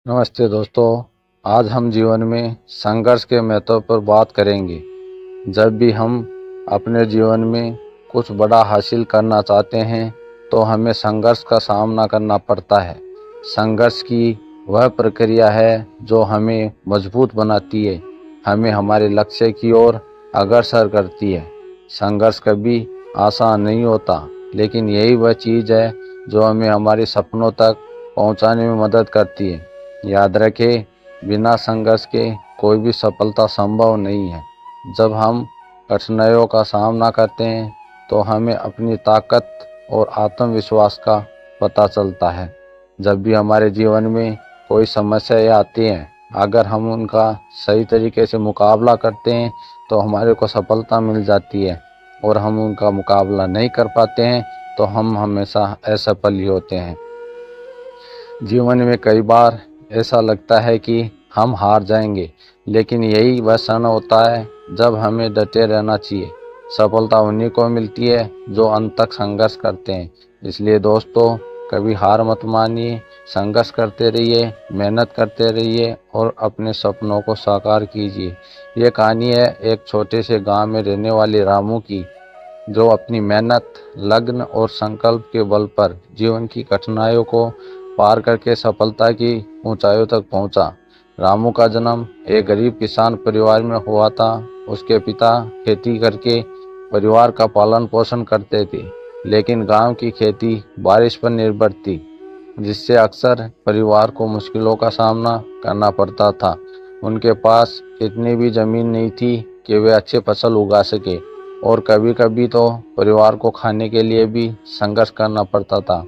नमस्ते दोस्तों। आज हम जीवन में संघर्ष के महत्व पर बात करेंगे। जब भी हम अपने जीवन में कुछ बड़ा हासिल करना चाहते हैं तो हमें संघर्ष का सामना करना पड़ता है। संघर्ष की वह प्रक्रिया है जो हमें मजबूत बनाती है, हमें हमारे लक्ष्य की ओर अग्रसर करती है। संघर्ष कभी आसान नहीं होता, लेकिन यही वह चीज़ है जो हमें हमारे सपनों तक पहुंचाने में मदद करती है। याद रखें, बिना संघर्ष के कोई भी सफलता संभव नहीं है। जब हम कठिनाइयों का सामना करते हैं तो हमें अपनी ताकत और आत्मविश्वास का पता चलता है। जब भी हमारे जीवन में कोई समस्याएं आती हैं, अगर हम उनका सही तरीके से मुकाबला करते हैं तो हमारे को सफलता मिल जाती है, और हम उनका मुकाबला नहीं कर पाते हैं तो हम हमेशा असफल ही होते हैं। जीवन में कई बार ऐसा लगता है कि हम हार जाएंगे, लेकिन यही वह क्षण होता है जब हमें डटे रहना चाहिए। सफलता उन्हीं को मिलती है जो अंत तक संघर्ष करते हैं। इसलिए दोस्तों, कभी हार मत मानिए, संघर्ष करते रहिए, मेहनत करते रहिए और अपने सपनों को साकार कीजिए। ये कहानी है एक छोटे से गांव में रहने वाले रामू की, जो अपनी मेहनत, लगन और संकल्प के बल पर जीवन की कठिनाइयों को पार करके सफलता की ऊंचाइयों तक पहुंचा। रामू का जन्म एक गरीब किसान परिवार में हुआ था। उसके पिता खेती करके परिवार का पालन पोषण करते थे, लेकिन गांव की खेती बारिश पर निर्भर थी, जिससे अक्सर परिवार को मुश्किलों का सामना करना पड़ता था। उनके पास इतनी भी जमीन नहीं थी कि वे अच्छे फसल उगा सके, और कभी कभी तो परिवार को खाने के लिए भी संघर्ष करना पड़ता था।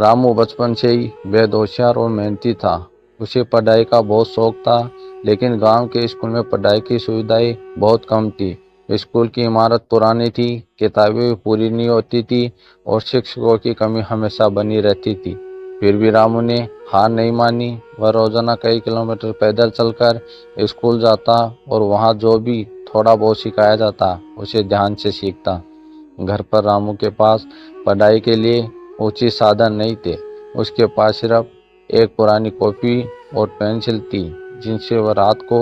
रामू बचपन से ही बेहद होशियार और मेहनती था। उसे पढ़ाई का बहुत शौक था, लेकिन गांव के स्कूल में पढ़ाई की सुविधाएं बहुत कम थी। स्कूल की इमारत पुरानी थी, किताबें भी पूरी नहीं होती थी और शिक्षकों की कमी हमेशा बनी रहती थी। फिर भी रामू ने हार नहीं मानी। वह रोजाना कई किलोमीटर पैदल चलकर स्कूल जाता और वहां जो भी थोड़ा बहुत सिखाया जाता उसे ध्यान से सीखता। घर पर रामू के पास पढ़ाई के लिए उचित साधन नहीं थे। उसके पास सिर्फ एक पुरानी कॉपी और पेंसिल थी, जिनसे वह रात को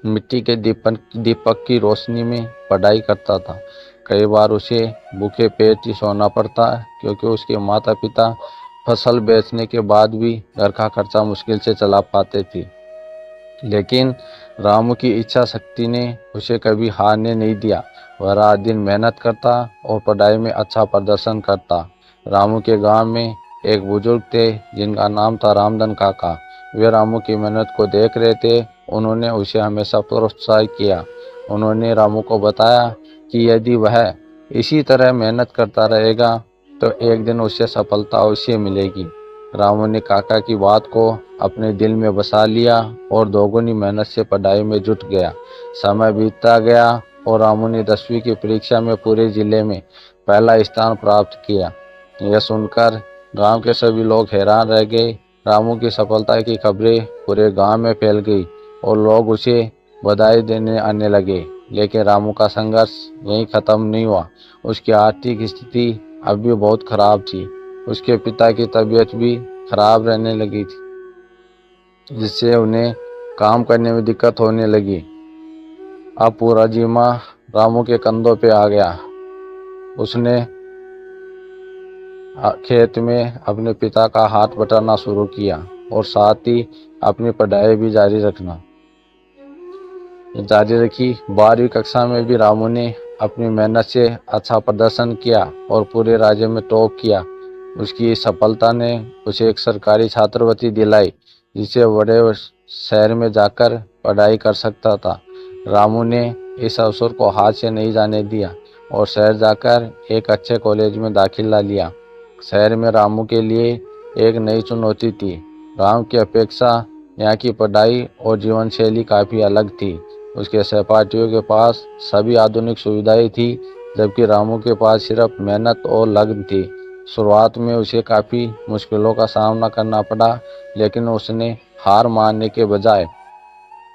मिट्टी के दीपक की रोशनी में पढ़ाई करता था। कई बार उसे भूखे पेट ही सोना पड़ता, क्योंकि उसके माता पिता फसल बेचने के बाद भी घर का खर्चा मुश्किल से चला पाते थे। लेकिन रामू की इच्छा शक्ति ने उसे कभी हारने नहीं दिया। वह रात दिन मेहनत करता और पढ़ाई में अच्छा प्रदर्शन करता। रामू के गांव में एक बुजुर्ग थे जिनका नाम था रामधन काका। वे रामू की मेहनत को देख रहे थे। उन्होंने उसे हमेशा प्रोत्साहित किया। उन्होंने रामू को बताया कि यदि वह इसी तरह मेहनत करता रहेगा तो एक दिन उसे सफलता अवश्य मिलेगी। रामू ने काका की बात को अपने दिल में बसा लिया और दोगुनी मेहनत से पढ़ाई में जुट गया। समय बीतता गया और रामू ने 10वीं की परीक्षा में पूरे जिले में पहला स्थान प्राप्त किया। यह सुनकर गांव के सभी लोग हैरान रह गए। रामू की सफलता की खबरें पूरे गांव में फैल गई और लोग उसे बधाई देने आने लगे। लेकिन रामू का संघर्ष यहीं खत्म नहीं हुआ। उसकी आर्थिक स्थिति अब भी बहुत खराब थी। उसके पिता की तबीयत भी खराब रहने लगी थी, जिससे उन्हें काम करने में दिक्कत होने लगी। अब पूरा जिम्मा रामू के कंधों पे आ गया। उसने खेत में अपने पिता का हाथ बटाना शुरू किया और साथ ही अपनी पढ़ाई भी जारी रखी। 12वीं कक्षा में भी रामू ने अपनी मेहनत से अच्छा प्रदर्शन किया और पूरे राज्य में टॉप किया। उसकी इस सफलता ने उसे एक सरकारी छात्रवृत्ति दिलाई, जिससे बड़े शहर में जाकर पढ़ाई कर सकता था। रामू ने इस अवसर को हाथ से नहीं जाने दिया और शहर जाकर एक अच्छे कॉलेज में दाखिला लिया। शहर में रामू के लिए एक नई चुनौती थी। गांव की अपेक्षा यहाँ की पढ़ाई और जीवन शैली काफ़ी अलग थी। उसके सहपाठियों के पास सभी आधुनिक सुविधाएं थी, जबकि रामू के पास सिर्फ मेहनत और लगन थी। शुरुआत में उसे काफ़ी मुश्किलों का सामना करना पड़ा, लेकिन उसने हार मानने के बजाय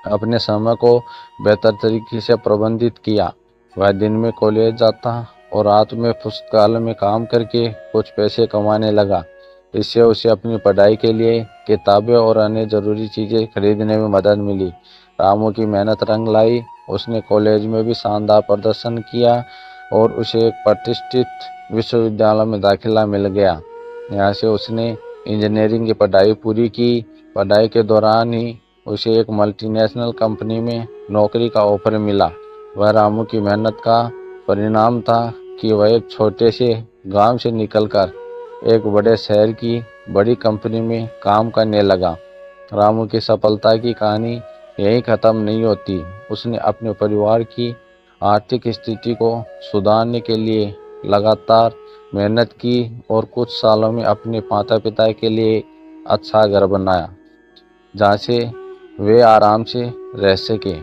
अपने समय को बेहतर तरीके से प्रबंधित किया। वह दिन में कॉलेज जाता और रात में पुस्तकालय में काम करके कुछ पैसे कमाने लगा। इससे उसे अपनी पढ़ाई के लिए किताबें और अन्य ज़रूरी चीज़ें खरीदने में मदद मिली। रामू की मेहनत रंग लाई। उसने कॉलेज में भी शानदार प्रदर्शन किया और उसे एक प्रतिष्ठित विश्वविद्यालय में दाखिला मिल गया। यहाँ से उसने इंजीनियरिंग की पढ़ाई पूरी की। पढ़ाई के दौरान ही उसे एक मल्टीनेशनल कंपनी में नौकरी का ऑफर मिला। वह रामू की मेहनत का परिणाम था कि वह एक छोटे से गांव से निकलकर एक बड़े शहर की बड़ी कंपनी में काम करने लगा। रामू की सफलता की कहानी यहीं ख़त्म नहीं होती। उसने अपने परिवार की आर्थिक स्थिति को सुधारने के लिए लगातार मेहनत की और कुछ सालों में अपने माता पिता के लिए अच्छा घर बनाया, जहाँ से वे आराम से रह सके।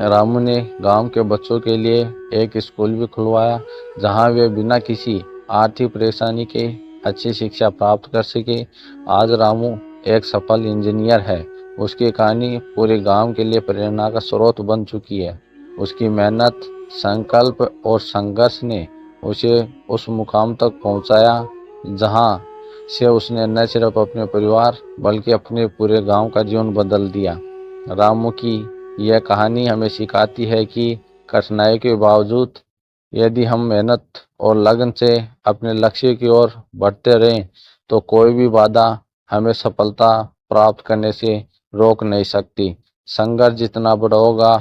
रामू ने गांव के बच्चों के लिए एक स्कूल भी खुलवाया, जहां वे बिना किसी आर्थिक परेशानी के अच्छी शिक्षा प्राप्त कर सके। आज रामू एक सफल इंजीनियर है। उसकी कहानी पूरे गांव के लिए प्रेरणा का स्रोत बन चुकी है। उसकी मेहनत, संकल्प और संघर्ष ने उसे उस मुकाम तक पहुंचाया जहां से उसने न सिर्फ अपने परिवार बल्कि अपने पूरे गांव का जीवन बदल दिया। रामू की यह कहानी हमें सिखाती है कि कठिनाई के बावजूद यदि हम मेहनत और लगन से अपने लक्ष्य की ओर बढ़ते रहें तो कोई भी बाधा हमें सफलता प्राप्त करने से रोक नहीं सकती। संघर्ष जितना बड़ा होगा,